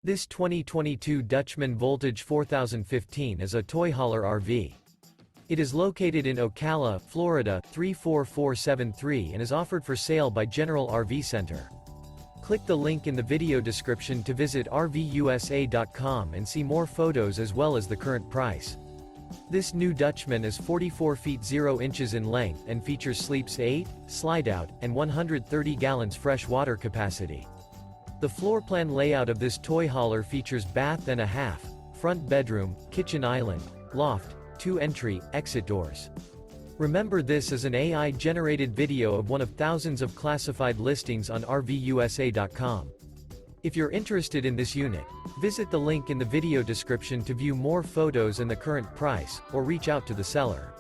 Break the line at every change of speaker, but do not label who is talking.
This 2022 Dutchmen Voltage 4015 is a toy hauler RV. It is located in Ocala, Florida, 34473 and is offered for sale by General RV Center. Click the link in the video description to visit RVUSA.com and see more photos as well as the current price. This new Dutchman is 44 feet 0 inches in length and features sleeps 8, Slideout, and 130 gallons fresh water capacity. The floor plan layout of this toy hauler features bath and a half, front bedroom, kitchen island, loft, 2 entry, exit doors. Remember, this is an AI-generated video of one of thousands of classified listings on RVUSA.com. If you're interested in this unit, visit the link in the video description to view more photos and the current price, or reach out to the seller.